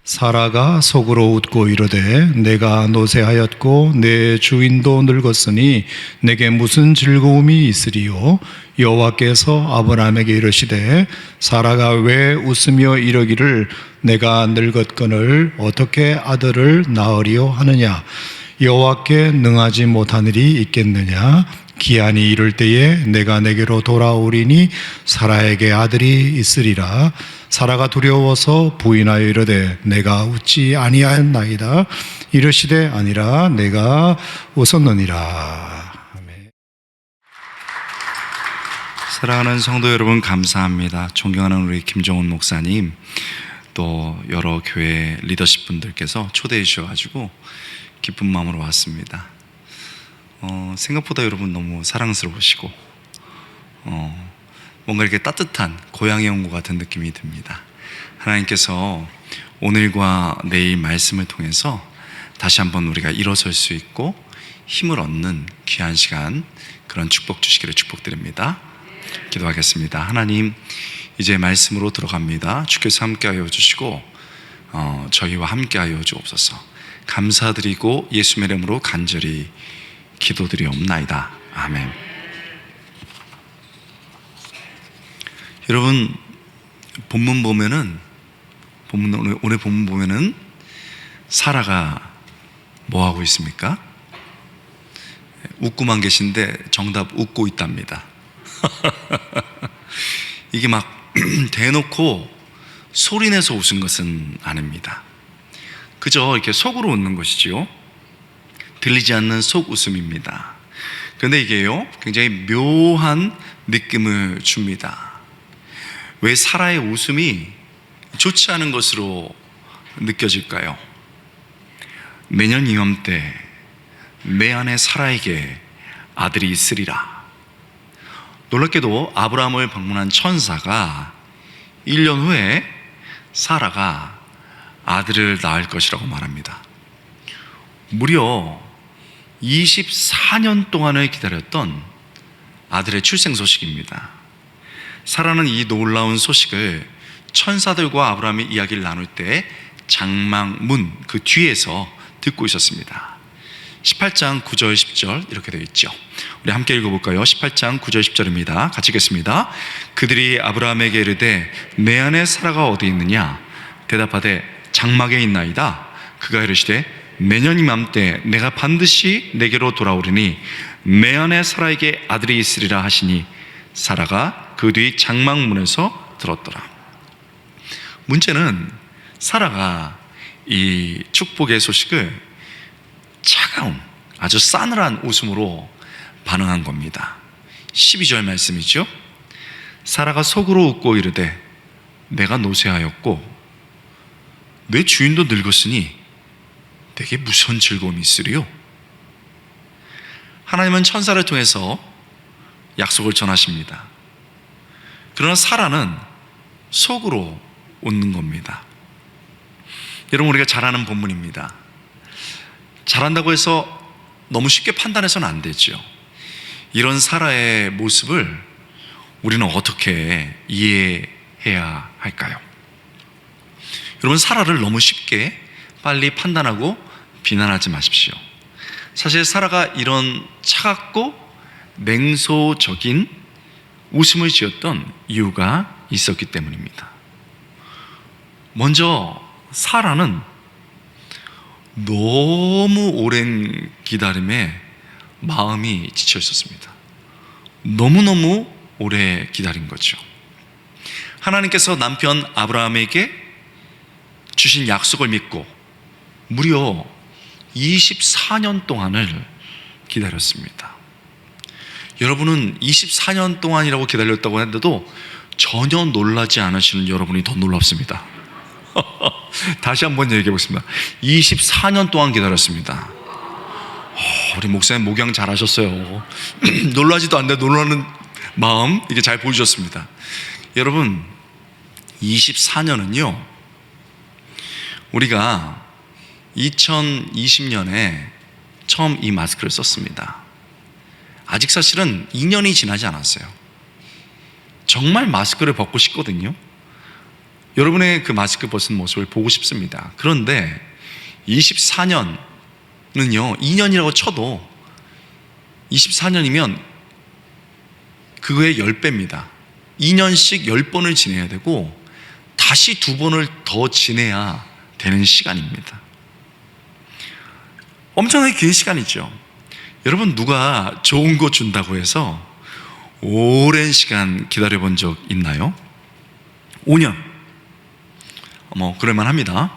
사라가 속으로 웃고 이르되 내가 노쇠하였고 내 주인도 늙었으니 내게 무슨 즐거움이 있으리요. 여호와께서 아브라함에게 이르시되 사라가 왜 웃으며 이러기를 내가 늙었거늘 어떻게 아들을 낳으리요 하느냐. 여호와께 능하지 못한 일이 있겠느냐. 기한이 이를 때에 내가 내게로 돌아오리니 사라에게 아들이 있으리라. 사라가 두려워서 부인하여 이르되 내가 웃지 아니하였나이다. 이르시되 아니라 내가 웃었느니라. 아멘. 사랑하는 성도 여러분, 감사합니다. 존경하는 우리 김정훈 목사님, 또 여러 교회 리더십 분들께서 초대해 주셔가지고 기쁜 마음으로 왔습니다. 생각보다 여러분 너무 사랑스러우시고 뭔가 이렇게 따뜻한 고향에 온 것 같은 느낌이 듭니다. 하나님께서 오늘과 내일 말씀을 통해서 다시 한번 우리가 일어설 수 있고 힘을 얻는 귀한 시간, 그런 축복 주시기를 축복드립니다. 기도하겠습니다. 하나님, 이제 말씀으로 들어갑니다. 주께서 함께하여 주시고 저희와 함께하여 주옵소서. 감사드리고 예수님의 이름으로 간절히 기도드리옵나이다. 아멘. 여러분, 본문 보면은 오늘 본문 보면은 사라가 뭐 하고 있습니까? 웃고만 계신데 정답 웃고 있답니다. 이게 막 대놓고 소리내서 웃은 것은 아닙니다. 그저 이렇게 속으로 웃는 것이지요. 들리지 않는 속웃음입니다. 그런데 이게요, 굉장히 묘한 느낌을 줍니다. 왜 사라의 웃음이 좋지 않은 것으로 느껴질까요? 내년 이맘때 내 아내 사라에게 아들이 있으리라. 놀랍게도 아브라함을 방문한 천사가 1년 후에 사라가 아들을 낳을 것이라고 말합니다. 무려 24년 동안을 기다렸던 아들의 출생 소식입니다. 사라는 이 놀라운 소식을 천사들과 아브라함이 이야기를 나눌 때 장막문 그 뒤에서 듣고 있었습니다. 18장 9절 10절 이렇게 되어 있죠. 우리 함께 읽어볼까요? 18장 9절 10절입니다. 같이 읽겠습니다. 그들이 아브라함에게 이르되 내 아내 사라가 어디 있느냐? 대답하되 장막에 있나이다. 그가 이르시되 내년 이맘때 내가 반드시 내게로 돌아오리니 내 아내 사라에게 아들이 있으리라 하시니 사라가 그 뒤 장막문에서 들었더라. 문제는 사라가 이 축복의 소식을 차가운 아주 싸늘한 웃음으로 반응한 겁니다. 12절 말씀이죠. 사라가 속으로 웃고 이르되 내가 노쇠하였고 내 주인도 늙었으니 내게 무슨 즐거움이 있으리요? 하나님은 천사를 통해서 약속을 전하십니다. 그러나 사라는 속으로 웃는 겁니다. 여러분, 우리가 잘 아는 본문입니다. 잘한다고 해서 너무 쉽게 판단해서는 안 되죠. 이런 사라의 모습을 우리는 어떻게 이해해야 할까요? 여러분, 사라를 너무 쉽게 빨리 판단하고 비난하지 마십시오. 사실 사라가 이런 차갑고 냉소적인 웃음을 지었던 이유가 있었기 때문입니다. 먼저 사라는 너무 오랜 기다림에 마음이 지쳐 있었습니다. 너무너무 오래 기다린 거죠. 하나님께서 남편 아브라함에게 주신 약속을 믿고 무려 24년 동안을 기다렸습니다. 여러분은 24년 동안이라고 기다렸다고 했는데도 전혀 놀라지 않으시는 여러분이 더 놀랍습니다. 다시 한번 얘기해 보겠습니다. 24년 동안 기다렸습니다. 우리 목사님 목양 잘하셨어요. 놀라지도 않는데 놀라는 마음, 이게 잘 보여주셨습니다. 여러분, 24년은요, 우리가 2020년에 처음 이 마스크를 썼습니다. 아직 사실은 2년이 지나지 않았어요. 정말 마스크를 벗고 싶거든요. 여러분의 그 마스크 벗은 모습을 보고 싶습니다. 그런데 24년은요, 2년이라고 쳐도 24년이면 그거의 10배입니다. 2년씩 10번을 지내야 되고 다시 2번을 더 지내야 되는 시간입니다. 엄청나게 긴 시간이죠. 여러분, 누가 좋은 거 준다고 해서 오랜 시간 기다려본 적 있나요? 5년, 그럴만 합니다.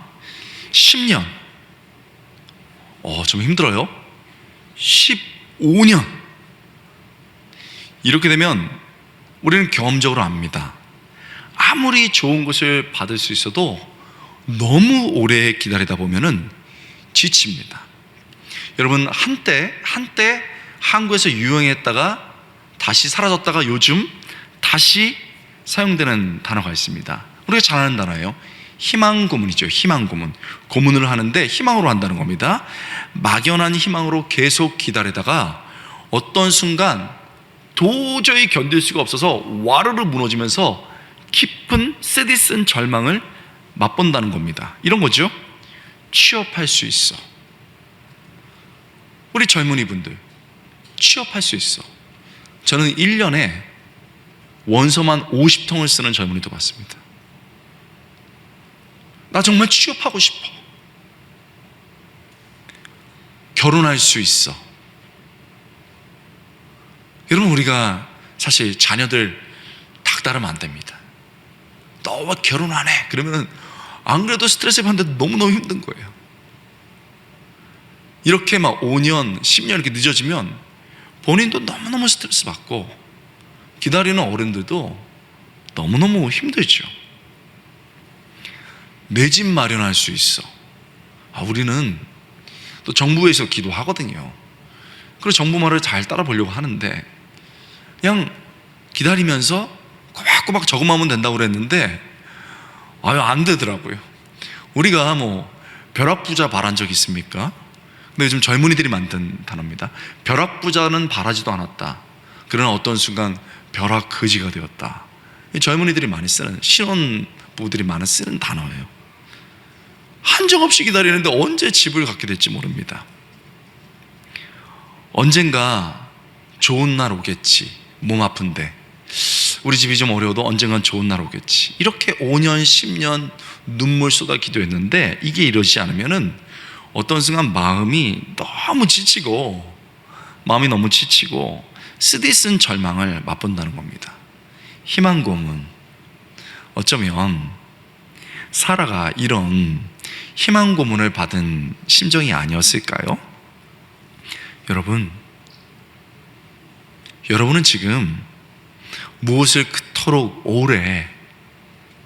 10년, 좀 힘들어요. 15년. 이렇게 되면 우리는 경험적으로 압니다. 아무리 좋은 것을 받을 수 있어도 너무 오래 기다리다 보면은 지칩니다. 여러분, 한때 한국에서 유행했다가 다시 사라졌다가 요즘 다시 사용되는 단어가 있습니다. 우리가 잘 아는 단어예요. 희망 고문이죠. 희망 고문. 고문을 하는데 희망으로 한다는 겁니다. 막연한 희망으로 계속 기다리다가 어떤 순간 도저히 견딜 수가 없어서 와르르 무너지면서 깊은 쓰디쓴 절망을 맛본다는 겁니다. 이런 거죠. 취업할 수 있어. 우리 젊은이 분들, 취업할 수 있어. 저는 1년에 원서만 50통을 쓰는 젊은이도 봤습니다. 나 정말 취업하고 싶어. 결혼할 수 있어. 여러분, 우리가 사실 자녀들 닥달하면 안 됩니다. 너 왜 결혼 안 해? 그러면 안 그래도 스트레스 받는데 너무너무 힘든 거예요. 이렇게 막 5년, 10년 이렇게 늦어지면 본인도 너무너무 스트레스 받고 기다리는 어른들도 너무너무 힘들죠. 내 집 마련할 수 있어. 우리는 또 정부에서 기도하거든요. 그리고 정부 말을 잘 따라 보려고 하는데 그냥 기다리면서 꼬박꼬박 저것만 된다고 그랬는데 안 되더라고요. 우리가 벼락부자 바란 적 있습니까? 근데 요즘 젊은이들이 만든 단어입니다. 벼락부자는 바라지도 않았다. 그러나 어떤 순간 벼락거지가 되었다. 젊은이들이 많이 쓰는, 신혼부부들이 많이 쓰는 단어예요. 한정없이 기다리는데 언제 집을 갖게 될지 모릅니다. 언젠가 좋은 날 오겠지. 몸 아픈데 우리 집이 좀 어려워도 언젠간 좋은 날 오겠지. 이렇게 5년, 10년 눈물 쏟아 기도했는데 이게 이러지 않으면은 어떤 순간 마음이 너무 지치고 쓰디쓴 절망을 맛본다는 겁니다. 희망 고문. 어쩌면 사라가 이런 희망 고문을 받은 심정이 아니었을까요? 여러분은 지금 무엇을 그토록 오래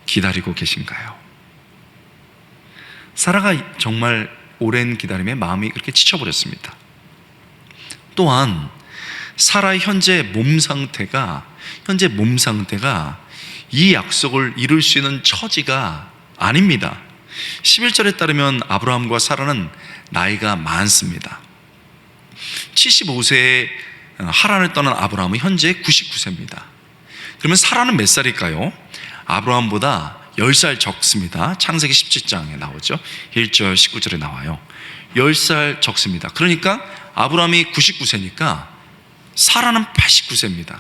기다리고 계신가요? 사라가 정말 오랜 기다림에 마음이 그렇게 지쳐버렸습니다. 또한 사라의 현재 몸 상태가 이 약속을 이룰 수 있는 처지가 아닙니다. 11절에 따르면 아브라함과 사라는 나이가 많습니다. 75세에 하란을 떠난 아브라함은 현재 99세입니다. 그러면 사라는 몇 살일까요? 아브라함보다 10살 적습니다. 창세기 17장에 나오죠. 1절 19절에 나와요. 10살 적습니다. 그러니까 아브라함이 99세니까 사라는 89세입니다.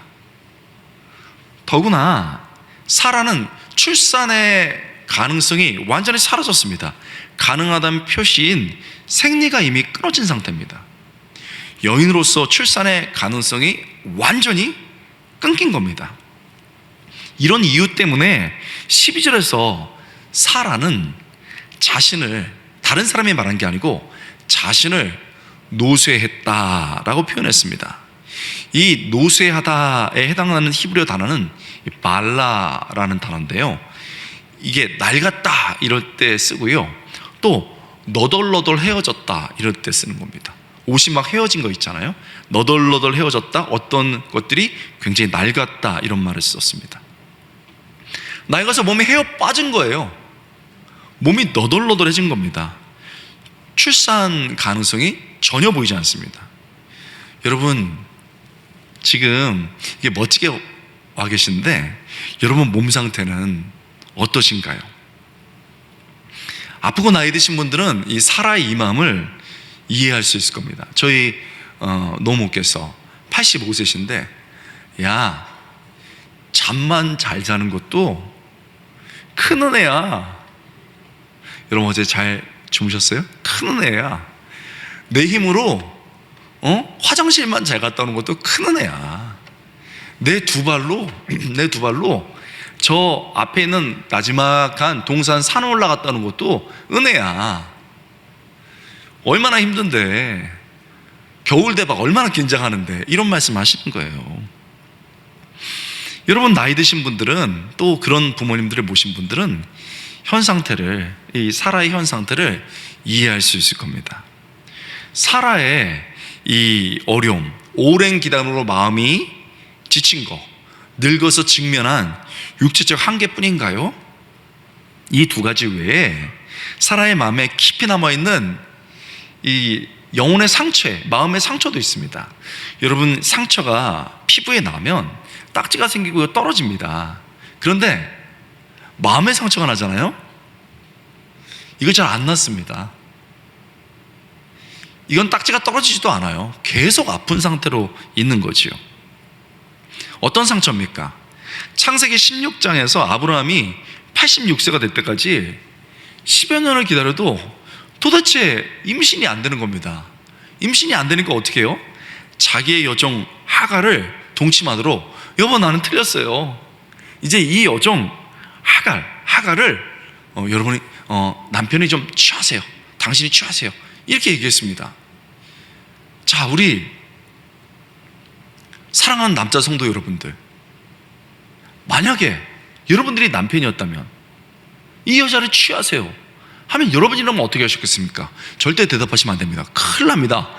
더구나 사라는 출산의 가능성이 완전히 사라졌습니다. 가능하다는 표시인 생리가 이미 끊어진 상태입니다. 여인으로서 출산의 가능성이 완전히 끊긴 겁니다. 이런 이유 때문에 12절에서 사라는 자신을, 다른 사람이 말한 게 아니고 자신을 노쇠했다라고 표현했습니다. 이 노쇠하다에 해당하는 히브리어 단어는 발라라는 단어인데요, 이게 낡았다 이럴 때 쓰고요, 또 너덜너덜 헤어졌다 이럴 때 쓰는 겁니다. 옷이 막 헤어진 거 있잖아요. 너덜너덜 헤어졌다, 어떤 것들이 굉장히 낡았다, 이런 말을 썼습니다. 낡아서 몸에 헤어 빠진 거예요. 몸이 너덜너덜해진 겁니다. 출산 가능성이 전혀 보이지 않습니다. 여러분, 지금 이게 멋지게 와 계신데 여러분 몸 상태는 어떠신가요? 아프고 나이 드신 분들은 이 사라의 이 마음을 이해할 수 있을 겁니다. 저희 노모께서 85세신데 야, 잠만 잘 자는 것도 큰 은혜야. 여러분 어제 잘 주무셨어요? 큰 은혜야. 내 힘으로 화장실만 잘 갔다 오는 것도 큰 은혜야. 내 두 발로 저 앞에 있는 나지막한 동산 산 올라갔다는 것도 은혜야. 얼마나 힘든데, 겨울 대박 얼마나 긴장하는데, 이런 말씀 하시는 거예요. 여러분 나이 드신 분들은, 또 그런 부모님들을 모신 분들은 현 상태를, 이 사라의 현 상태를 이해할 수 있을 겁니다. 사라의 이 어려움, 오랜 기다림으로 마음이 지친 거, 늙어서 직면한 육체적 한계뿐인가요? 이 두 가지 외에 사라의 마음에 깊이 남아있는 이 영혼의 상처에, 마음의 상처도 있습니다. 여러분, 상처가 피부에 나면 딱지가 생기고 떨어집니다. 그런데 마음의 상처가 나잖아요? 이거 잘 안 났습니다. 이건 딱지가 떨어지지도 않아요. 계속 아픈 상태로 있는 거지요. 어떤 상처입니까? 창세기 16장에서 아브라함이 86세가 될 때까지 10여 년을 기다려도 도대체 임신이 안 되는 겁니다. 임신이 안 되니까 어떻게 해요? 자기의 여종 하갈을 동침하도록, 여보 나는 틀렸어요. 이제 이 여종 하갈을 여러분이 남편이 좀 취하세요. 당신이 취하세요. 이렇게 얘기했습니다. 자, 우리 사랑하는 남자 성도 여러분들, 만약에 여러분들이 남편이었다면 이 여자를 취하세요 하면 여러분이라면 어떻게 하셨겠습니까? 절대 대답하시면 안 됩니다. 큰일 납니다.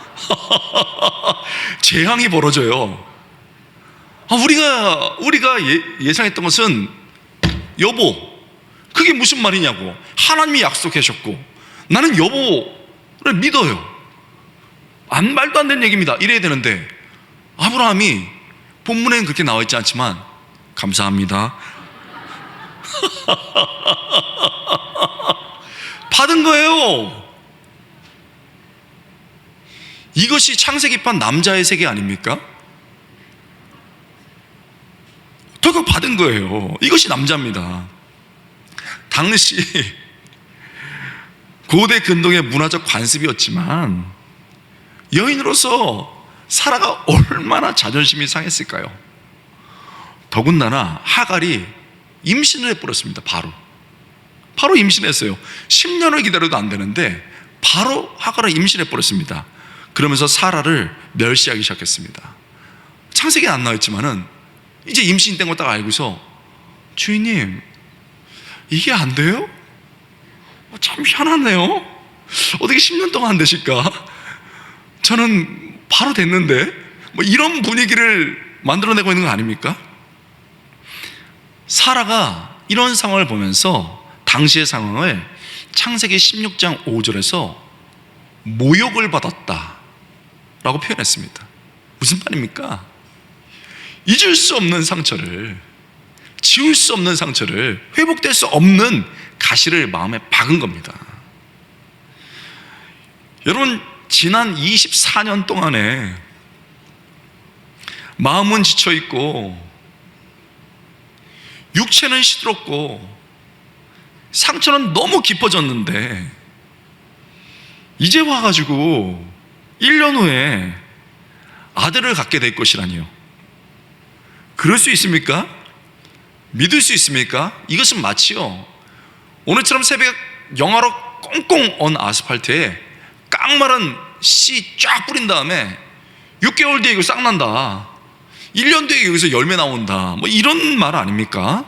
재앙이 벌어져요. 우리가 예상했던 것은, 여보, 그게 무슨 말이냐고. 하나님이 약속하셨고 나는 여보를 믿어요. 말도 안 되는 얘기입니다. 이래야 되는데, 아브라함이 본문에는 그렇게 나와 있지 않지만 감사합니다. 받은 거예요. 이것이 창세기판 남자의 세계 아닙니까? 결국 받은 거예요. 이것이 남자입니다. 당시 고대 근동의 문화적 관습이었지만 여인으로서 사라가 얼마나 자존심이 상했을까요? 더군다나 하갈이 임신을 해버렸습니다. 바로 임신했어요. 10년을 기다려도 안 되는데 바로 하갈을 임신해버렸습니다. 그러면서 사라를 멸시하기 시작했습니다. 창세기에 안 나와있지만은 이제 임신된 거 딱 알고서, 주인님 이게 안 돼요? 참 희한하네요. 어떻게 10년 동안 안 되실까? 저는 바로 됐는데, 이런 분위기를 만들어내고 있는 거 아닙니까? 사라가 이런 상황을 보면서 당시의 상황을 창세기 16장 5절에서 모욕을 받았다 라고 표현했습니다. 무슨 말입니까? 잊을 수 없는 상처를, 지울 수 없는 상처를, 회복될 수 없는 가시를 마음에 박은 겁니다. 여러분, 지난 24년 동안에 마음은 지쳐있고 육체는 시들었고 상처는 너무 깊어졌는데, 이제 와가지고 1년 후에 아들을 갖게 될 것이라니요. 그럴 수 있습니까? 믿을 수 있습니까? 이것은 마치요, 오늘처럼 새벽 영하로 꽁꽁 언 아스팔트에 깡마른 씨 쫙 뿌린 다음에 6개월 뒤에 이거 싹 난다, 1년 뒤에 여기서 열매 나온다, 이런 말 아닙니까?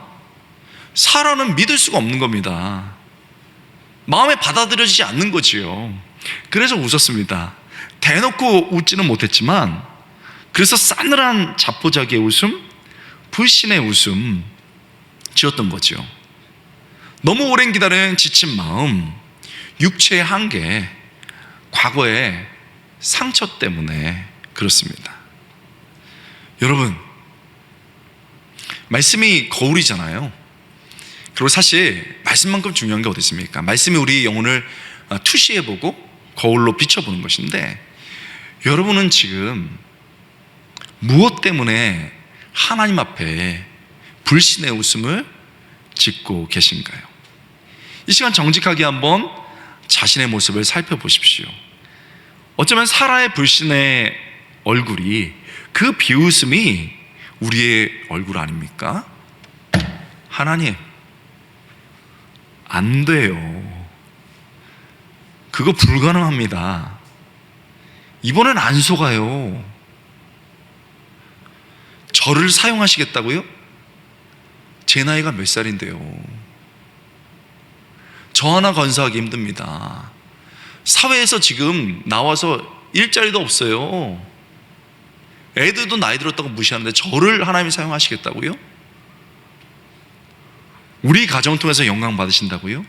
사라는 믿을 수가 없는 겁니다. 마음에 받아들여지지 않는 거지요. 그래서 웃었습니다. 대놓고 웃지는 못했지만, 그래서 싸늘한 자포자기의 웃음, 불신의 웃음 지었던 거죠. 너무 오랜 기다린 지친 마음, 육체의 한계, 과거의 상처 때문에 그렇습니다. 여러분, 말씀이 거울이잖아요. 그리고 사실 말씀만큼 중요한 게 어디 있습니까? 말씀이 우리 영혼을 투시해보고 거울로 비춰보는 것인데, 여러분은 지금 무엇 때문에 하나님 앞에 불신의 웃음을 짓고 계신가요? 이 시간 정직하게 한번 자신의 모습을 살펴보십시오. 어쩌면 사라의 불신의 얼굴이, 그 비웃음이 우리의 얼굴 아닙니까? 하나님, 안 돼요. 그거 불가능합니다. 이번엔 안 속아요. 저를 사용하시겠다고요? 제 나이가 몇 살인데요. 저 하나 건사하기 힘듭니다. 사회에서 지금 나와서 일자리도 없어요. 애들도 나이 들었다고 무시하는데 저를 하나님이 사용하시겠다고요? 우리 가정을 통해서 영광 받으신다고요?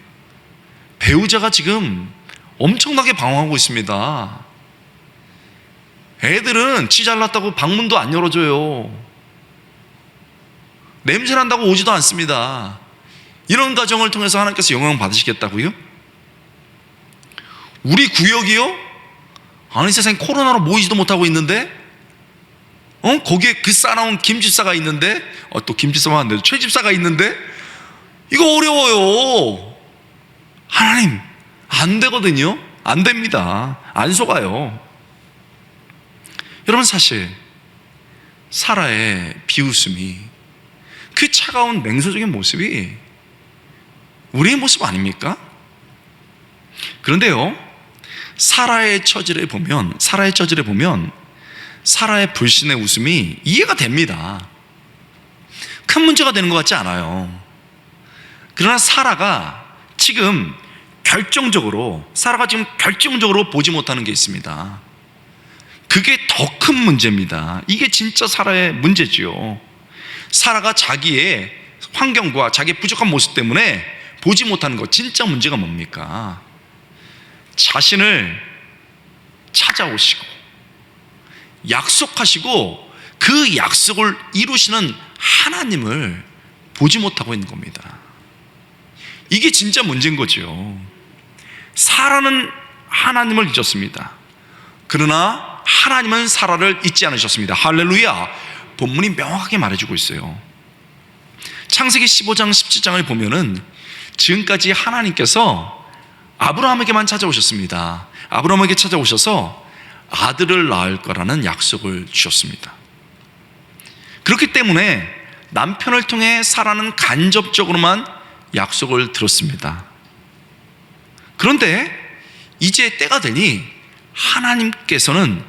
배우자가 지금 엄청나게 방황하고 있습니다. 애들은 지 잘났다고 방문도 안 열어줘요. 냄새난다고 오지도 않습니다. 이런 가정을 통해서 하나님께서 영광 받으시겠다고요? 우리 구역이요? 아니, 세상에 코로나로 모이지도 못하고 있는데, 거기에 그 싸나운 김집사가 있는데, 또 김집사만 안 돼도 최집사가 있는데, 이거 어려워요. 하나님, 안 되거든요. 안 됩니다. 안 속아요. 여러분, 사실 사라의 비웃음이, 그 차가운 냉소적인 모습이 우리의 모습 아닙니까? 그런데요, 사라의 처지를 보면 사라의 불신의 웃음이 이해가 됩니다. 큰 문제가 되는 것 같지 않아요. 그러나 사라가 지금 결정적으로 보지 못하는 게 있습니다. 그게 더 큰 문제입니다. 이게 진짜 사라의 문제지요. 사라가 자기의 환경과 자기의 부족한 모습 때문에 보지 못하는 것, 진짜 문제가 뭡니까? 자신을 찾아오시고 약속하시고 그 약속을 이루시는 하나님을 보지 못하고 있는 겁니다. 이게 진짜 문제인 거죠. 사라는 하나님을 잊었습니다. 그러나 하나님은 사라를 잊지 않으셨습니다. 할렐루야. 본문이 명확하게 말해주고 있어요. 창세기 15장 17장을 보면은 지금까지 하나님께서 아브라함에게만 찾아오셨습니다. 아브라함에게 찾아오셔서 아들을 낳을 거라는 약속을 주셨습니다. 그렇기 때문에 남편을 통해 사라는 간접적으로만 약속을 들었습니다. 그런데 이제 때가 되니 하나님께서는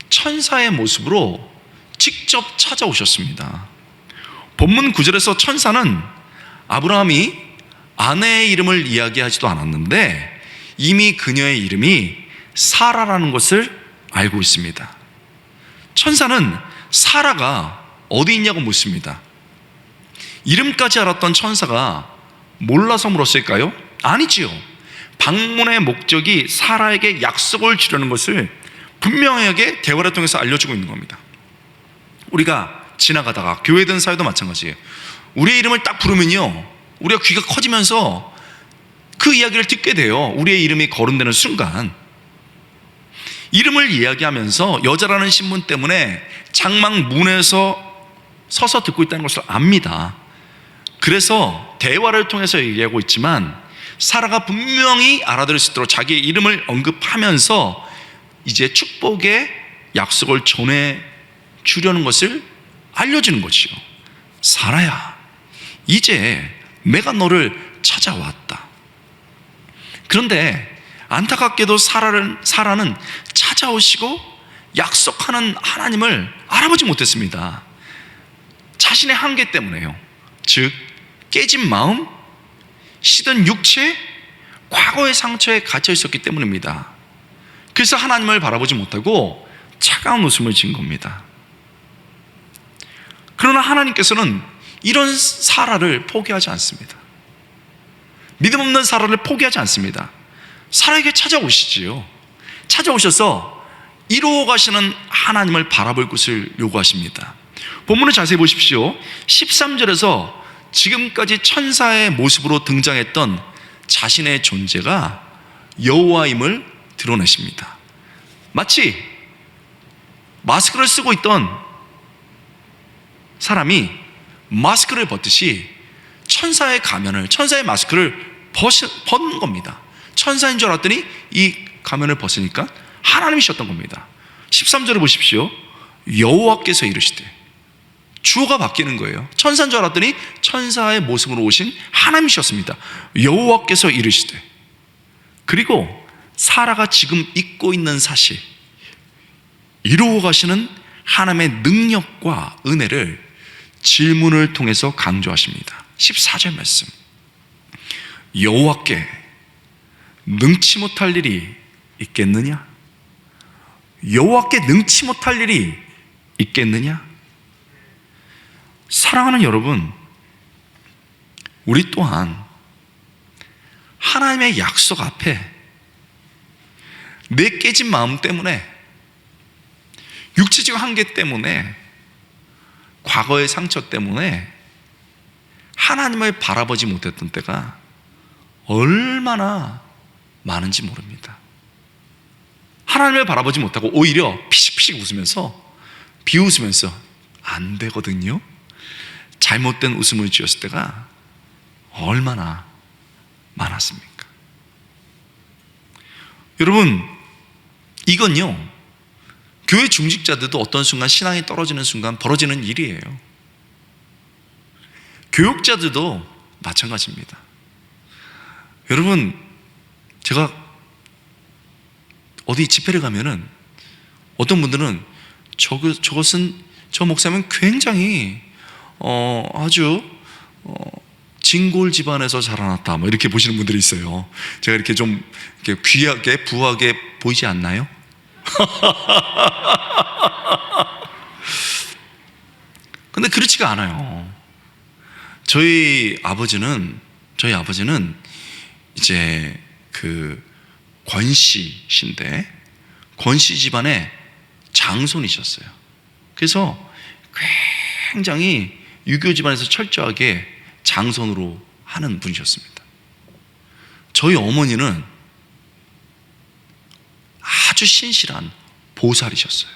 천사의 모습으로 직접 찾아오셨습니다. 본문 9절에서 천사는 아브라함이 아내의 이름을 이야기하지도 않았는데 이미 그녀의 이름이 사라라는 것을 알고 있습니다. 천사는 사라가 어디 있냐고 묻습니다. 이름까지 알았던 천사가 몰라서 물었을까요? 아니지요. 방문의 목적이 사라에게 약속을 주려는 것을 분명하게 대화를 통해서 알려주고 있는 겁니다. 우리가 지나가다가 교회든 사회도 마찬가지예요. 우리의 이름을 딱 부르면요, 우리가 귀가 커지면서 그 이야기를 듣게 돼요. 우리의 이름이 거론되는 순간 이름을 이야기하면서 여자라는 신분 때문에 장막 문에서 서서 듣고 있다는 것을 압니다. 그래서 대화를 통해서 얘기하고 있지만 사라가 분명히 알아들을 수 있도록 자기의 이름을 언급하면서 이제 축복의 약속을 전해 주려는 것을 알려주는 것이요. 사라야, 이제 내가 너를 찾아왔다. 그런데 안타깝게도 사라는 찾아오시고 약속하는 하나님을 알아보지 못했습니다. 자신의 한계 때문에요. 즉 깨진 마음, 시든 육체, 과거의 상처에 갇혀 있었기 때문입니다. 그래서 하나님을 바라보지 못하고 차가운 웃음을 지은 겁니다. 그러나 하나님께서는 이런 사라를 포기하지 않습니다. 믿음 없는 사라를 포기하지 않습니다. 사라에게 찾아오시지요. 찾아오셔서 이루어 가시는 하나님을 바라볼 것을 요구하십니다. 본문을 자세히 보십시오. 13절에서 지금까지 천사의 모습으로 등장했던 자신의 존재가 여호와임을 드러내십니다. 마치 마스크를 쓰고 있던 사람이 마스크를 벗듯이 천사의 가면을, 천사의 마스크를 벗는 겁니다. 천사인 줄 알았더니 이 가면을 벗으니까 하나님이셨던 겁니다. 13절을 보십시오. 여호와께서 이르시되, 주어가 바뀌는 거예요. 천사인 줄 알았더니 천사의 모습으로 오신 하나님이셨습니다. 여호와께서 이르시되, 그리고 사라가 지금 입고 있는 사실, 이루어 가시는 하나님의 능력과 은혜를 질문을 통해서 강조하십니다. 14절 말씀, 여호와께 능치 못할 일이 있겠느냐? 여호와께 능치 못할 일이 있겠느냐? 사랑하는 여러분, 우리 또한 하나님의 약속 앞에 내 깨진 마음 때문에, 육체적 한계 때문에, 과거의 상처 때문에 하나님을 바라보지 못했던 때가 얼마나 많은지 모릅니다. 하나님을 바라보지 못하고 오히려 피식피식 웃으면서, 비웃으면서 안 되거든요. 잘못된 웃음을 지었을 때가 얼마나 많았습니까? 여러분, 이건요, 교회 중직자들도 어떤 순간 신앙이 떨어지는 순간 벌어지는 일이에요. 교육자들도 마찬가지입니다. 여러분, 제가 어디 집회를 가면은 어떤 분들은 저 목사님은 굉장히 아주 진골 집안에서 자라났다, 뭐 이렇게 보시는 분들이 있어요. 제가 이렇게 좀 이렇게 귀하게 부하게 보이지 않나요? 근데 그렇지가 않아요. 저희 아버지는 이제 그 권씨신데, 권씨 집안의 장손이셨어요. 그래서 굉장히 유교 집안에서 철저하게 장손으로 하는 분이셨습니다. 저희 어머니는 아주 신실한 보살이셨어요.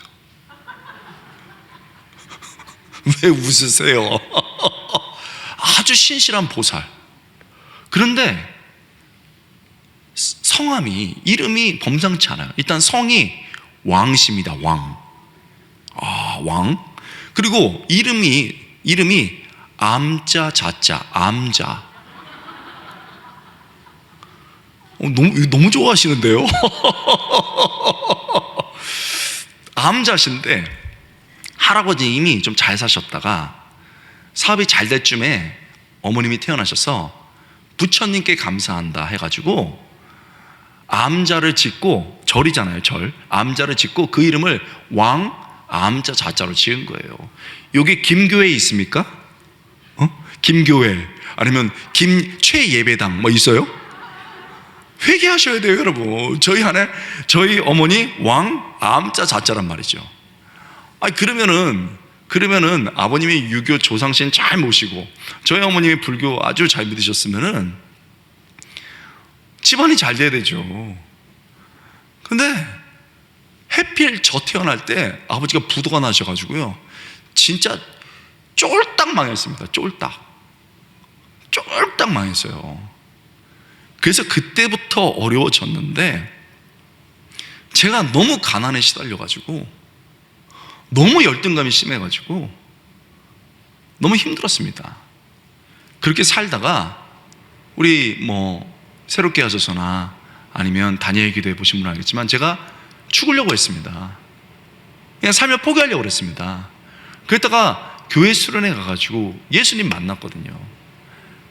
왜 웃으세요? 아주 신실한 보살. 그런데 성함이, 이름이 범상치 않아요. 일단 성이 왕씨입니다. 왕. 왕. 그리고 이름이 암자 자자, 암자. 너무 좋아하시는데요? 암자신데, 할아버님이 좀 잘 사셨다가 사업이 잘 될 쯤에 어머님이 태어나셔서 부처님께 감사한다 해가지고 암자를 짓고, 절이잖아요, 절. 암자를 짓고 그 이름을 왕 암자 자자로 지은 거예요. 여기 김교회 있습니까? 김교회, 아니면 김최예배당 뭐 있어요? 회개하셔야 돼요, 여러분. 저희 어머니 왕 암자 자자란 말이죠. 그러면은 아버님이 유교 조상신 잘 모시고 저희 어머님이 불교 아주 잘 믿으셨으면은 집안이 잘 돼야 되죠. 근데 해필 저 태어날 때 아버지가 부도가 나셔가지고요, 진짜 쫄딱 망했습니다. 쫄딱 망했어요. 그래서 그때부터 어려워졌는데, 제가 너무 가난에 시달려가지고, 너무 열등감이 심해가지고 너무 힘들었습니다. 그렇게 살다가 우리 새롭게 하셔서나 아니면 다니엘 기도해 보신 분은 알겠지만, 제가 죽으려고 했습니다. 그냥 삶을 포기하려고 했습니다. 그랬다가 교회 수련회 가가지고 예수님 만났거든요.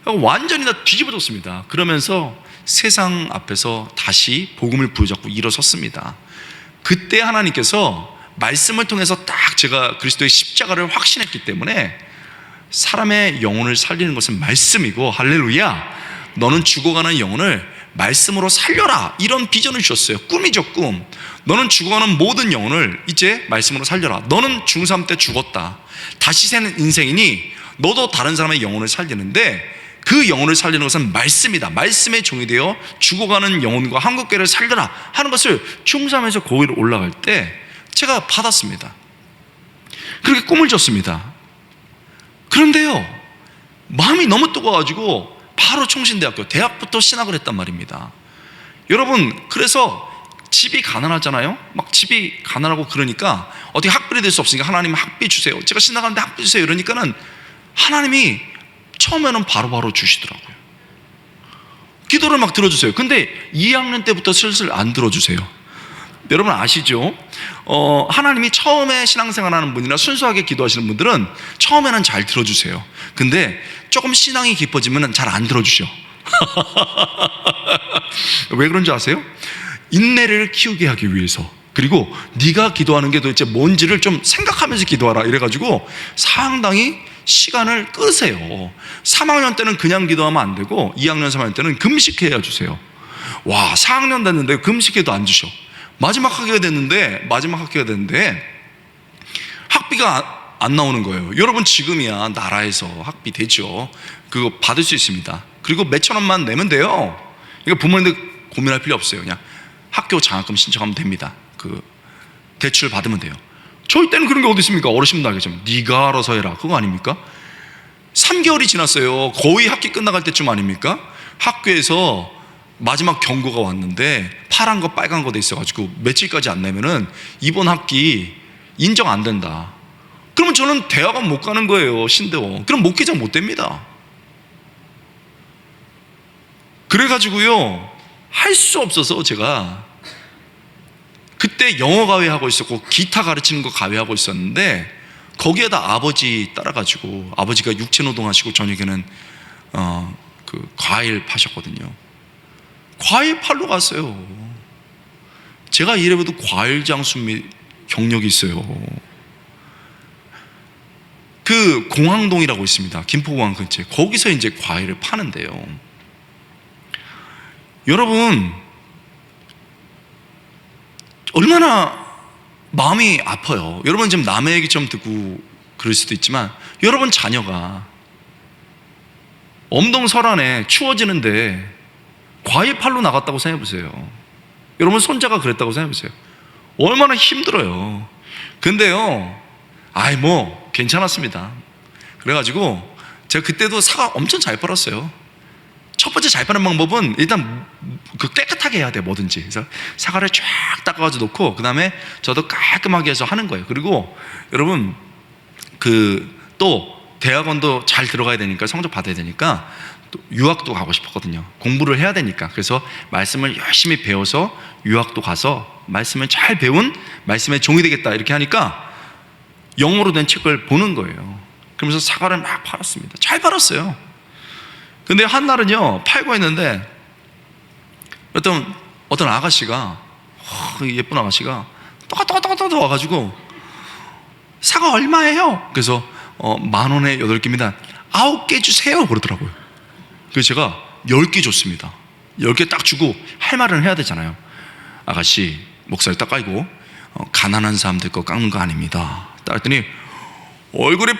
완전히 다 뒤집어졌습니다. 그러면서 세상 앞에서 다시 복음을 부여잡고 일어섰습니다. 그때 하나님께서 말씀을 통해서 딱 제가 그리스도의 십자가를 확신했기 때문에, 사람의 영혼을 살리는 것은 말씀이고, 할렐루야, 너는 죽어가는 영혼을 말씀으로 살려라, 이런 비전을 주셨어요. 꿈이죠, 꿈. 너는 죽어가는 모든 영혼을 이제 말씀으로 살려라. 너는 중3 때 죽었다, 다시 사는 인생이니 너도 다른 사람의 영혼을 살리는데 그 영혼을 살리는 것은 말씀이다. 말씀의 종이 되어 죽어가는 영혼과 한국교회를 살려라 하는 것을 중삼에서 고위로 올라갈 때 제가 받았습니다. 그렇게 꿈을 줬습니다. 그런데요, 마음이 너무 뜨거워가지고 바로 총신대학교 대학부터 신학을 했단 말입니다. 여러분, 그래서 집이 가난하잖아요. 막 집이 가난하고 그러니까 어떻게 학비를 낼 수 없으니까 하나님 학비 주세요. 제가 신학하는데 학비 주세요. 이러니까는 하나님이 처음에는 바로바로 주시더라고요. 기도를 막 들어주세요. 근데 2학년 때부터 슬슬 안 들어주세요. 여러분 아시죠? 하나님이 처음에 신앙생활하는 분이나 순수하게 기도하시는 분들은 처음에는 잘 들어주세요. 근데 조금 신앙이 깊어지면 잘 안 들어주셔. 왜 그런지 아세요? 인내를 키우게 하기 위해서, 그리고 네가 기도하는 게 도대체 뭔지를 좀 생각하면서 기도하라 이래가지고 상당히 시간을 끄세요. 3학년 때는 그냥 기도하면 안 되고 2학년 3학년 때는 금식해야 주세요. 와, 4학년 됐는데 금식해도 안 주셔. 마지막 학기가 됐는데 학비가 안 나오는 거예요. 여러분, 지금이야 나라에서 학비 되죠. 그거 받을 수 있습니다. 그리고 몇천 원만 내면 돼요. 그러니까 부모님들 고민할 필요 없어요. 그냥 학교 장학금 신청하면 됩니다. 그 대출 받으면 돼요. 저희 때는 그런 게 어디 있습니까? 어르신들 알겠지만 네가 알아서 해라, 그거 아닙니까? 3개월이 지났어요. 거의 학기 끝나갈 때쯤 아닙니까? 학교에서 마지막 경고가 왔는데 파란 거 빨간 거 돼 있어가지고 며칠까지 안 내면은 이번 학기 인정 안 된다. 그러면 저는 대학원 못 가는 거예요. 신대원. 그럼 목회자 못 됩니다. 그래가지고요, 할 수 없어서 제가 그때 영어 과외 하고 있었고 기타 가르치는 거 과외 하고 있었는데 거기에다 아버지 따라가지고, 아버지가 육체노동 하시고 저녁에는 그 과일 파셨거든요. 과일 팔러 갔어요. 제가 이래봬도 과일 장수 및 경력이 있어요. 그 공항동이라고 있습니다. 김포공항 근처에. 거기서 이제 과일을 파는데요. 여러분, 얼마나 마음이 아파요. 여러분 지금 남의 얘기 좀 듣고 그럴 수도 있지만, 여러분 자녀가 엄동설안에 추워지는데 과일 팔러 나갔다고 생각해보세요. 여러분 손자가 그랬다고 생각해보세요. 얼마나 힘들어요. 근데요, 괜찮았습니다. 그래가지고 제가 그때도 사과 엄청 잘 팔았어요. 첫 번째 잘 파는 방법은 일단 그 깨끗하게 해야 돼요. 뭐든지. 그래서 사과를 쫙 닦아가지고 놓고 그 다음에 저도 깔끔하게 해서 하는 거예요. 그리고 여러분, 또 대학원도 잘 들어가야 되니까, 성적 받아야 되니까 또 유학도 가고 싶었거든요. 공부를 해야 되니까. 그래서 말씀을 열심히 배워서 유학도 가서 말씀을 잘 배운 말씀의 종이 되겠다 이렇게 하니까 영어로 된 책을 보는 거예요. 그러면서 사과를 막 팔았습니다. 잘 팔았어요. 근데 한 날은요, 팔고 있는데 어떤 아가씨가, 예쁜 아가씨가 똑똑똑똑 와가지고 사과 얼마예요? 그래서 10,000원에 8개입니다. 9개 주세요 그러더라고요. 그래서 제가 10개 줬습니다. 10개 딱 주고 할 말은 해야 되잖아요. 아가씨, 목살이 딱 깔고 가난한 사람들 거 깎는 거 아닙니다. 딱 했더니 얼굴이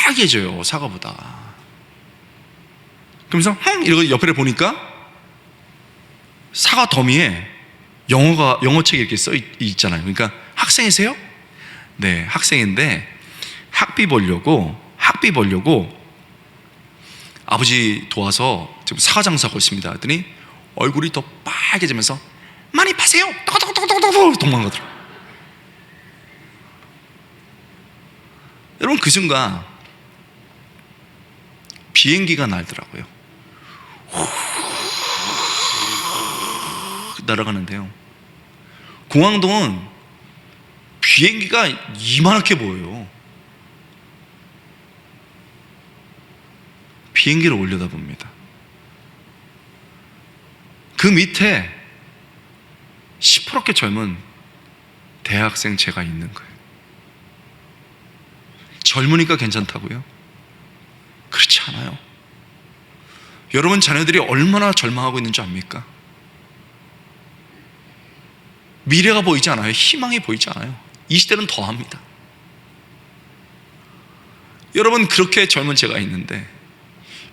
빨개져요, 사과보다. 그러면서 이러고 옆에 보니까 사과 더미에 영어책이 이렇게 써 있잖아요. 그러니까 학생이세요? 네, 학생인데 학비 벌려고 아버지 도와서 지금 사과 장사하고 있습니다. 했더니 얼굴이 더 빨개지면서 많이 파세요. 똑똑똑똑똑 도망가더라고요. 여러분, 그 순간 비행기가 날더라고요. 날아가는데요, 공항동은 비행기가 이만하게 보여요. 비행기를 올려다봅니다. 그 밑에 시퍼렇게 젊은 대학생 제가 있는 거예요. 젊으니까 괜찮다고요? 그렇지 않아요. 여러분 자녀들이 얼마나 절망하고 있는 줄 압니까? 미래가 보이지 않아요. 희망이 보이지 않아요. 이 시대는 더합니다. 여러분, 그렇게 젊은 제가 있는데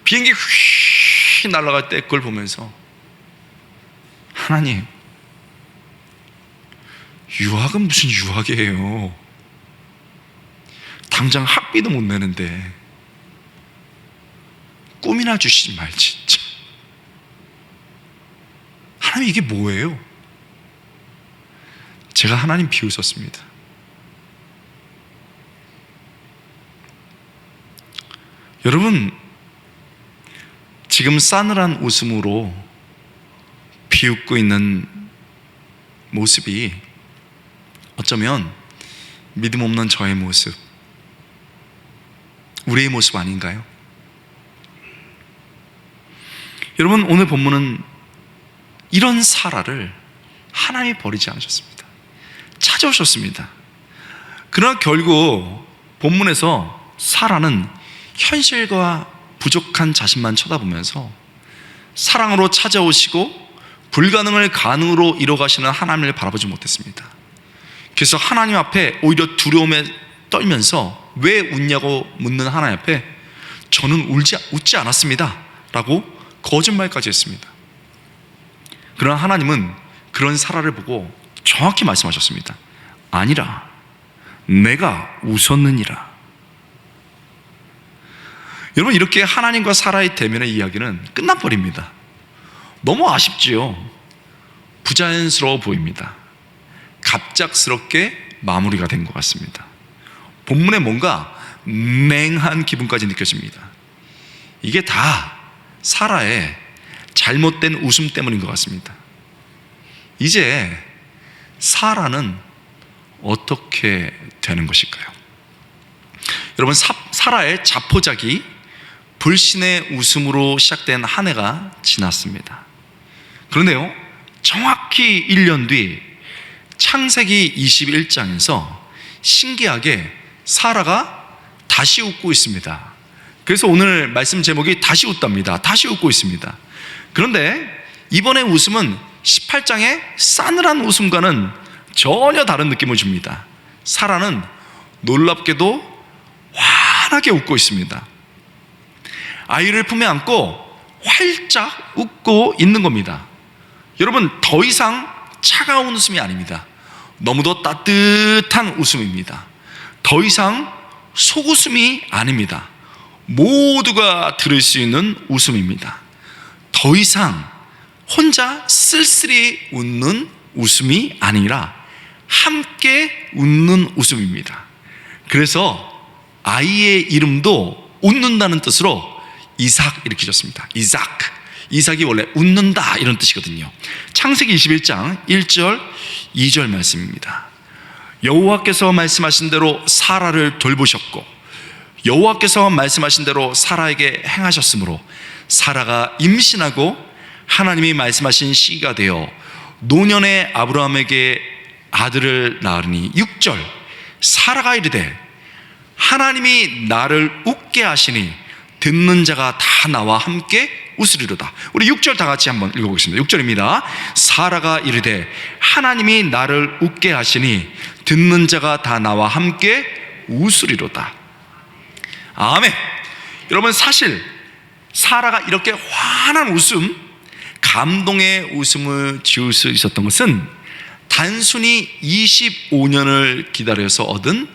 비행기 휘 날아갈 때 그걸 보면서, 하나님, 유학은 무슨 유학이에요? 당장 학비도 못 내는데 꿈이나 주시지 말, 진짜. 하나님, 이게 뭐예요? 제가 하나님 비웃었습니다. 여러분, 지금 싸늘한 웃음으로 비웃고 있는 모습이 어쩌면 믿음 없는 저의 모습, 우리의 모습 아닌가요? 여러분, 오늘 본문은 이런 사라를 하나님이 버리지 않으셨습니다. 찾아오셨습니다. 그러나 결국 본문에서 사라는 현실과 부족한 자신만 쳐다보면서 사랑으로 찾아오시고 불가능을 가능으로 이뤄가시는 하나님을 바라보지 못했습니다. 그래서 하나님 앞에 오히려 두려움에 떨면서 왜 웃냐고 묻는 하나님 앞에 저는 웃지 않았습니다 라고 거짓말까지 했습니다. 그러나 하나님은 그런 사라를 보고 정확히 말씀하셨습니다. 아니라 내가 웃었느니라. 여러분, 이렇게 하나님과 사라의 대면의 이야기는 끝나버립니다. 너무 아쉽지요? 부자연스러워 보입니다. 갑작스럽게 마무리가 된 것 같습니다. 본문에 뭔가 맹한 기분까지 느껴집니다. 이게 다 사라의 잘못된 웃음 때문인 것 같습니다. 이제 사라는 어떻게 되는 것일까요? 여러분, 사라의 자포자기, 불신의 웃음으로 시작된 한 해가 지났습니다. 그런데요, 정확히 1년 뒤 창세기 21장에서 신기하게 사라가 다시 웃고 있습니다. 그래서 오늘 말씀 제목이 다시 웃답니다. 다시 웃고 있습니다. 그런데 이번에 웃음은 18장의 싸늘한 웃음과는 전혀 다른 느낌을 줍니다. 사라는 놀랍게도 환하게 웃고 있습니다. 아이를 품에 안고 활짝 웃고 있는 겁니다. 여러분, 더 이상 차가운 웃음이 아닙니다. 너무도 따뜻한 웃음입니다. 더 이상 속웃음이 아닙니다. 모두가 들을 수 있는 웃음입니다. 더 이상 혼자 쓸쓸히 웃는 웃음이 아니라 함께 웃는 웃음입니다. 그래서 아이의 이름도 웃는다는 뜻으로 이삭 이렇게 졌습니다. 이삭이 원래 웃는다 이런 뜻이거든요. 창세기 21장 1절 2절 말씀입니다. 여호와께서 말씀하신 대로 사라를 돌보셨고 여호와께서 말씀하신 대로 사라에게 행하셨으므로 사라가 임신하고 하나님이 말씀하신 시기가 되어 노년의 아브라함에게 아들을 낳으니 6절 사라가 이르되 하나님이 나를 웃게 하시니 듣는 자가 다 나와 함께 웃으리로다. 우리 6절 다 같이 한번 읽어보겠습니다. 6절입니다. 사라가 이르되 하나님이 나를 웃게 하시니 듣는 자가 다 나와 함께 웃으리로다. 아멘. 여러분, 사실 사라가 이렇게 환한 웃음, 감동의 웃음을 지을 수 있었던 것은 단순히 25년을 기다려서 얻은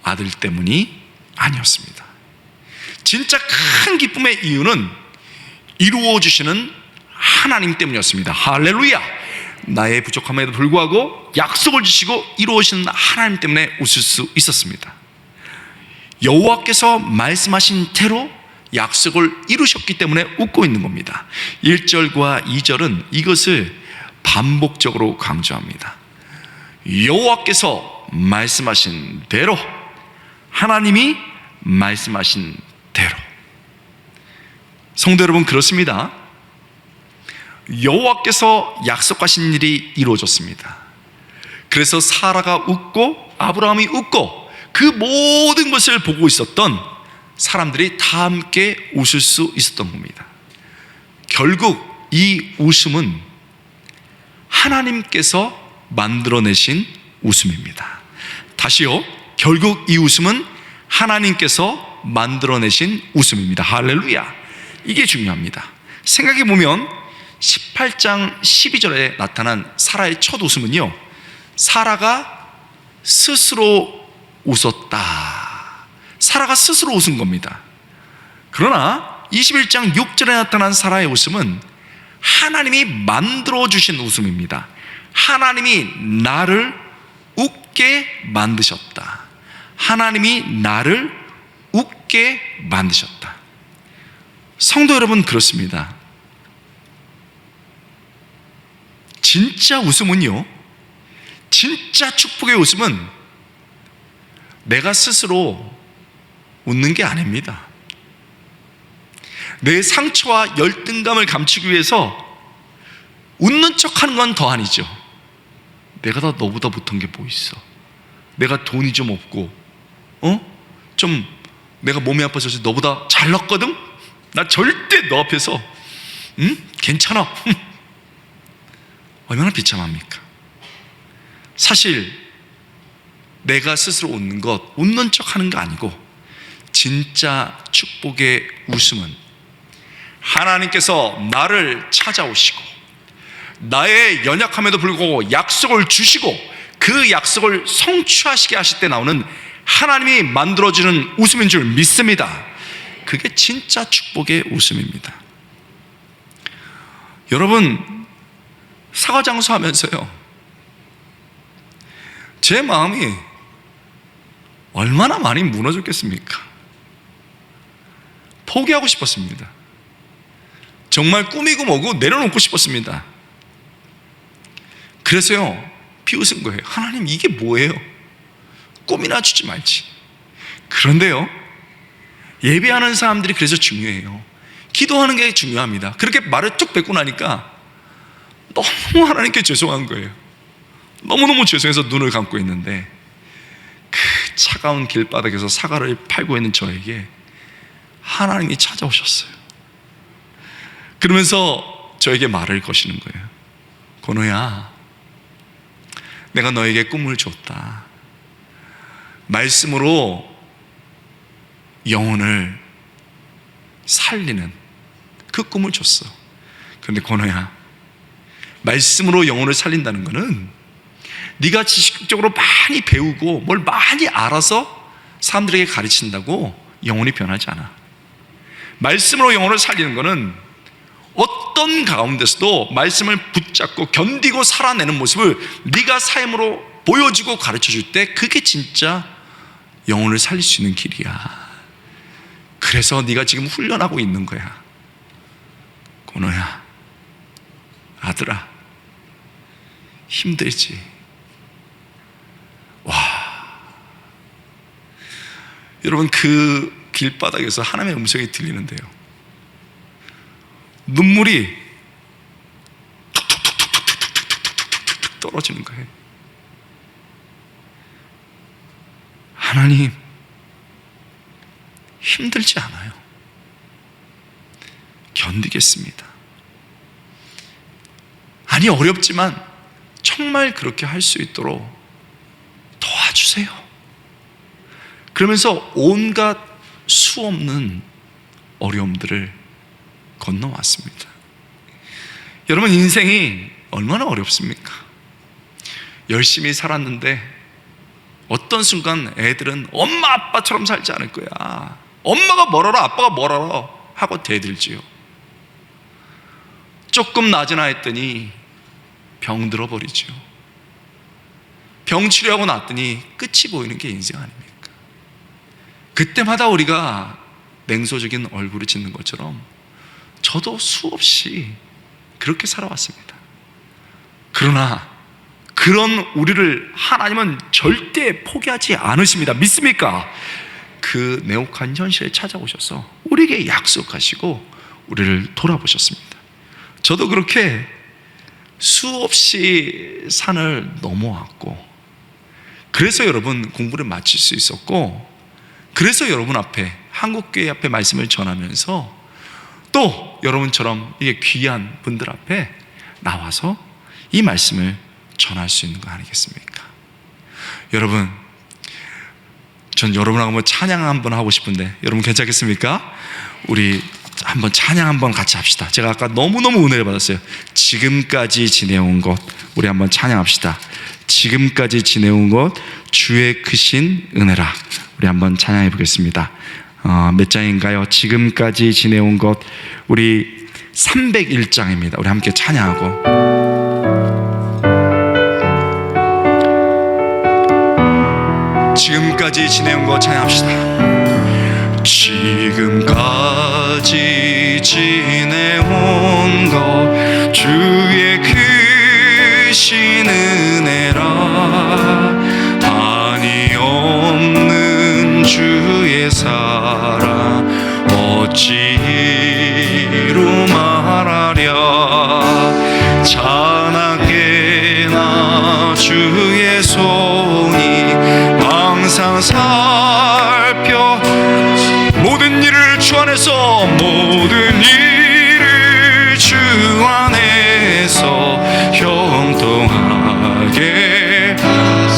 아들 때문이 아니었습니다. 진짜 큰 기쁨의 이유는 이루어주시는 하나님 때문이었습니다. 할렐루야! 나의 부족함에도 불구하고 약속을 주시고 이루어주시는 하나님 때문에 웃을 수 있었습니다. 여호와께서 말씀하신 대로 약속을 이루셨기 때문에 웃고 있는 겁니다. 1절과 2절은 이것을 반복적으로 강조합니다. 여호와께서 말씀하신 대로, 하나님이 말씀하신 대로. 성도 여러분, 그렇습니다. 여호와께서 약속하신 일이 이루어졌습니다. 그래서 사라가 웃고 아브라함이 웃고 그 모든 것을 보고 있었던 사람들이 다 함께 웃을 수 있었던 겁니다. 결국 이 웃음은 하나님께서 만들어내신 웃음입니다. 다시요, 결국 이 웃음은 하나님께서 만들어내신 웃음입니다. 할렐루야. 이게 중요합니다. 생각해 보면 18장 12절에 나타난 사라의 첫 웃음은요, 사라가 스스로 웃었다. 사라가 스스로 웃은 겁니다. 그러나 21장 6절에 나타난 사라의 웃음은 하나님이 만들어주신 웃음입니다. 하나님이 나를 웃게 만드셨다. 하나님이 나를 웃게 만드셨다. 성도 여러분, 그렇습니다. 진짜 웃음은요, 진짜 축복의 웃음은 내가 스스로 웃는 게 아닙니다. 내 상처와 열등감을 감추기 위해서 웃는 척 하는 건 더 아니죠. 내가 다 너보다 못한 게 뭐 있어. 내가 돈이 좀 없고, 좀 내가 몸이 아파서 너보다 잘났거든? 나 절대 너 앞에서, 괜찮아. 얼마나 비참합니까? 사실, 내가 스스로 웃는 것, 웃는 척 하는 거 아니고, 진짜 축복의 웃음은 하나님께서 나를 찾아오시고, 나의 연약함에도 불구하고 약속을 주시고, 그 약속을 성취하시게 하실 때 나오는 하나님이 만들어주는 웃음인 줄 믿습니다. 그게 진짜 축복의 웃음입니다. 여러분, 사과장수 하면서요, 제 마음이 얼마나 많이 무너졌겠습니까? 포기하고 싶었습니다. 정말 꿈이고 뭐고 내려놓고 싶었습니다. 그래서요, 비웃은 거예요. 하나님, 이게 뭐예요? 꿈이나 주지 말지. 그런데요, 예배하는 사람들이 그래서 중요해요. 기도하는 게 중요합니다. 그렇게 말을 쭉 뱉고 나니까 너무 하나님께 죄송한 거예요. 너무너무 죄송해서 눈을 감고 있는데, 그 차가운 길바닥에서 사과를 팔고 있는 저에게 하나님이 찾아오셨어요. 그러면서 저에게 말을 거시는 거예요. 권호야, 내가 너에게 꿈을 줬다. 말씀으로 영혼을 살리는 그 꿈을 줬어. 그런데 권호야, 말씀으로 영혼을 살린다는 거는 네가 지식적으로 많이 배우고 뭘 많이 알아서 사람들에게 가르친다고 영혼이 변하지 않아. 말씀으로 영혼을 살리는 거는 어떤 가운데서도 말씀을 붙잡고 견디고 살아내는 모습을 네가 삶으로 보여주고 가르쳐줄 때, 그게 진짜 영혼을 살릴 수 있는 길이야. 그래서 네가 지금 훈련하고 있는 거야. 권호야, 아들아, 힘들지? 와, 여러분, 그 길바닥에서 하나님의 음성이 들리는데요, 눈물이 툭툭툭툭툭툭툭툭툭 떨어지는 거예요. 하나님, 힘들지 않아요. 견디겠습니다. 아니, 어렵지만 정말 그렇게 할 수 있도록 도와주세요. 그러면서 온갖 수 없는 어려움들을 건너왔습니다. 여러분, 인생이 얼마나 어렵습니까? 열심히 살았는데 어떤 순간 애들은 엄마 아빠처럼 살지 않을 거야. 엄마가 멀어라, 아빠가 멀어라 하고 대들지요. 조금 나지나 했더니 병들어 버리죠. 병 치료하고 났더니 끝이 보이는 게 인생 아닙니까? 그때마다 우리가 냉소적인 얼굴을 짓는 것처럼 저도 수없이 그렇게 살아왔습니다. 그러나 그런 우리를 하나님은 절대 포기하지 않으십니다. 믿습니까? 그 냉혹한 현실에 찾아오셔서 우리에게 약속하시고 우리를 돌아보셨습니다. 저도 그렇게 수없이 산을 넘어왔고, 그래서 여러분 공부를 마칠 수 있었고, 그래서 여러분 앞에, 한국교회 앞에 말씀을 전하면서 또 여러분처럼 이게 귀한 분들 앞에 나와서 이 말씀을 전할 수 있는 거 아니겠습니까? 여러분, 전 여러분하고 한번 찬양 한번 하고 싶은데 여러분 괜찮겠습니까? 우리 한번 찬양 한번 같이 합시다. 제가 아까 너무너무 은혜를 받았어요. 지금까지 지내온 것, 우리 한번 찬양합시다. 지금까지 지내온 것 주의 크신 은혜라. 우리 한번 찬양해 보겠습니다. 몇 장인가요? 지금까지 지내온 것, 우리 301장입니다. 우리 함께 찬양하고 지금까지 지내온 것 찬양합시다. 지금까지 지내온 것 주의 크신 은혜라. 한이 없는 주의 사랑 어찌로 말하랴. 찬하게나 주의 손이 항상 살펴 모든 일을 주 안에서, 모든 일을 주 안에서 형통하게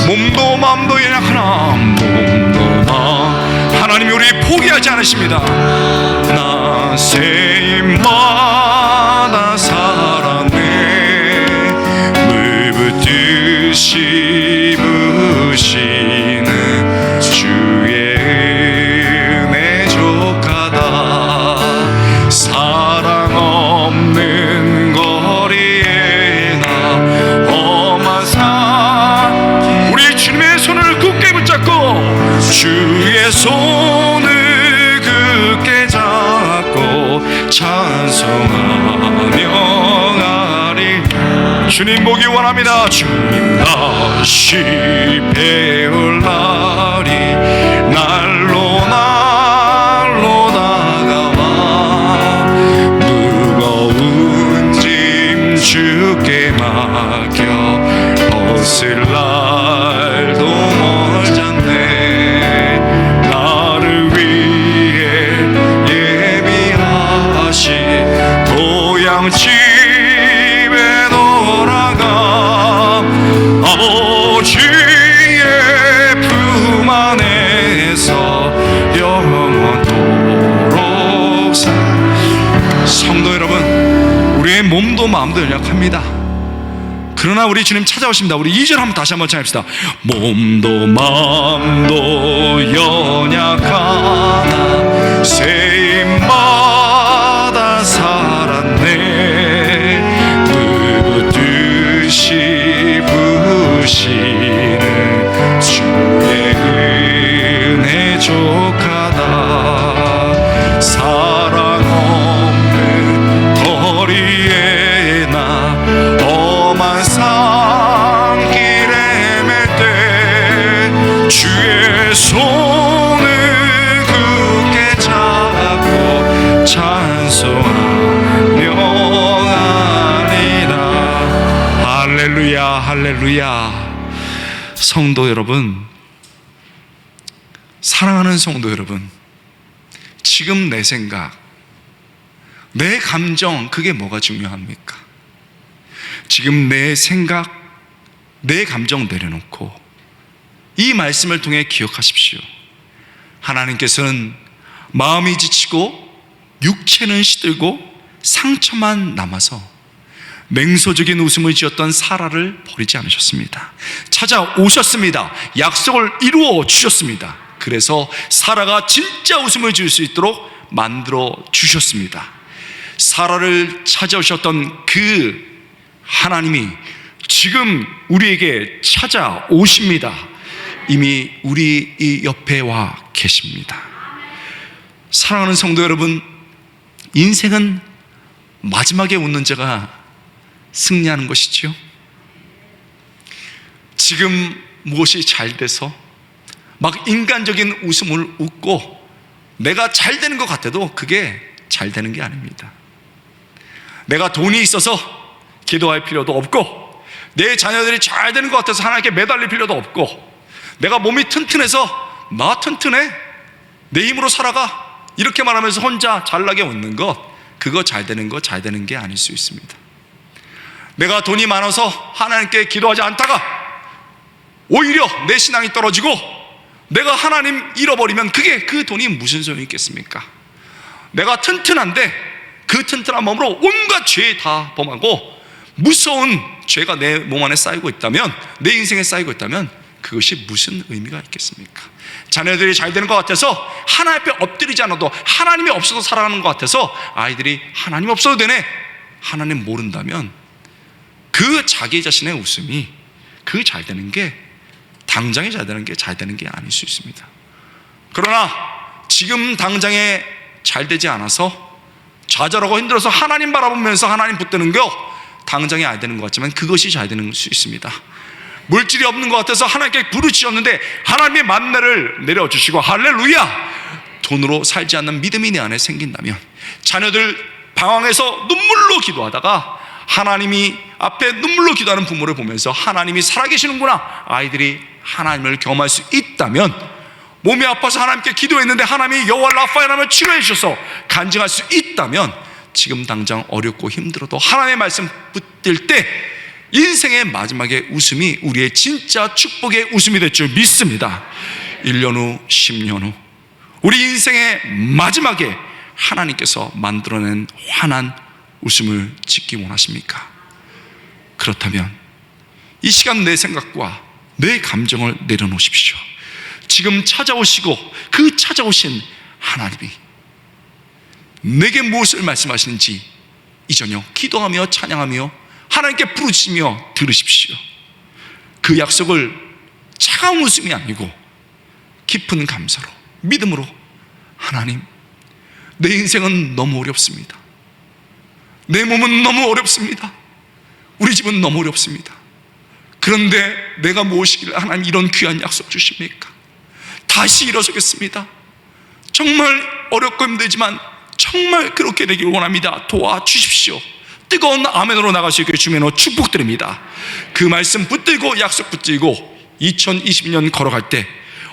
몸도 마음도 연약하나 몸도 마음 하나님이 우리 포기하지 않으십니다. 나 새임마다 살았네. 물붓듯이 씹으시는 주의 은혜 족하다. 사랑 없는 거리에 나 험한 산 우리 주님의 손을 굳게 붙잡고 주의 손을 굳게 잡고 찬송하며 가리. 주님 보기 원합니다. 주님 다시 배울 날이 날로 날로 다가와. 무거운 짐 주께 맡겨 벗을 날도 멀잖네. 나를 위해 예비하신 고향집에 돌아가 아버지의 품 안에서 영원토록 성도 여러분, 우리의 몸도 마음도 연약합니다. 그러나 우리 주님 찾아오십니다. 우리 2절 한번 다시 한번 찬양합시다. 몸도 마음도 연약하나 새임마다 살았네. 물붓듯이 부으시는 주의 은혜 족하다. 사랑 없는 거리에 나 험한 산길에 맬 때 주의 손을 굳게 잡고 찬송하며 가리라. 할렐루야 할렐루야. 성도 여러분, 사랑하는 성도 여러분, 지금 내 생각, 내 감정, 그게 뭐가 중요합니까? 지금 내 생각, 내 감정 내려놓고 이 말씀을 통해 기억하십시오. 하나님께서는 마음이 지치고 육체는 시들고 상처만 남아서 맹소적인 웃음을 지었던 사라를 버리지 않으셨습니다. 찾아오셨습니다. 약속을 이루어 주셨습니다. 그래서 사라가 진짜 웃음을 지을 수 있도록 만들어 주셨습니다. 사라를 찾아오셨던 그 하나님이 지금 우리에게 찾아오십니다. 이미 우리 이 옆에 와 계십니다. 사랑하는 성도 여러분, 인생은 마지막에 웃는 자가 승리하는 것이지요. 지금 무엇이 잘 돼서 막 인간적인 웃음을 웃고 내가 잘 되는 것 같아도 그게 잘 되는 게 아닙니다. 내가 돈이 있어서 기도할 필요도 없고, 내 자녀들이 잘 되는 것 같아서 하나님께 매달릴 필요도 없고, 내가 몸이 튼튼해서 나 튼튼해, 내 힘으로 살아가, 이렇게 말하면서 혼자 잘나게 웃는 것, 그거 잘 되는 거 잘 되는 게 아닐 수 있습니다. 내가 돈이 많아서 하나님께 기도하지 않다가 오히려 내 신앙이 떨어지고 내가 하나님 잃어버리면 그 돈이 무슨 소용이 있겠습니까? 내가 튼튼한데 그 튼튼한 몸으로 온갖 죄 다 범하고 무서운 죄가 내 몸 안에 쌓이고 있다면, 내 인생에 쌓이고 있다면 그것이 무슨 의미가 있겠습니까? 자녀들이 잘 되는 것 같아서 하나님 앞에 엎드리지 않아도 하나님이 없어도 살아가는 것 같아서 아이들이 하나님 없어도 되네, 하나님 모른다면 그 자기 자신의 웃음이 그 잘 되는 게, 당장에 잘 되는 게 아닐 수 있습니다. 그러나 지금 당장에 잘 되지 않아서 좌절하고 힘들어서 하나님 바라보면서 하나님 붙드는 거 당장에 안 되는 것 같지만 그것이 잘 되는 수 있습니다. 물질이 없는 것 같아서 하나님께 부르짖었는데 하나님의 만나를 내려주시고 할렐루야, 돈으로 살지 않는 믿음이 내 안에 생긴다면, 자녀들 방황해서 눈물로 기도하다가 하나님이 앞에 눈물로 기도하는 부모를 보면서 하나님이 살아계시는구나, 아이들이 하나님을 경험할 수 있다면, 몸이 아파서 하나님께 기도했는데 하나님이 여호와 라파라며 치료해 주셔서 간증할 수 있다면, 지금 당장 어렵고 힘들어도 하나님의 말씀 붙들 때 인생의 마지막에 웃음이 우리의 진짜 축복의 웃음이 될 줄 믿습니다. 1년 후, 10년 후 우리 인생의 마지막에 하나님께서 만들어낸 환한 웃음을 짓기 원하십니까? 그렇다면 이 시간 내 생각과 내 감정을 내려놓으십시오. 지금 찾아오시고 그 찾아오신 하나님이 내게 무엇을 말씀하시는지 이 저녁 기도하며 찬양하며 하나님께 부르시며 들으십시오. 그 약속을 차가운 웃음이 아니고 깊은 감사로, 믿음으로, 하나님, 내 인생은 너무 어렵습니다. 내 몸은 너무 어렵습니다. 우리 집은 너무 어렵습니다. 그런데 내가 무엇이길래 하나님 이런 귀한 약속 주십니까? 다시 일어서겠습니다. 정말 어렵고 힘들지만 정말 그렇게 되길 원합니다. 도와주십시오. 뜨거운 아멘으로 나갈 수 있게 주님으로 축복드립니다. 그 말씀 붙들고 약속 붙들고 2020년 걸어갈 때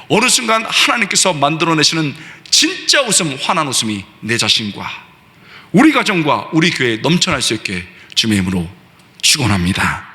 어느 순간 하나님께서 만들어내시는 진짜 웃음, 환한 웃음이 내 자신과 우리 가정과 우리 교회에 넘쳐날 수 있게 주님의 이름으로 축원합니다.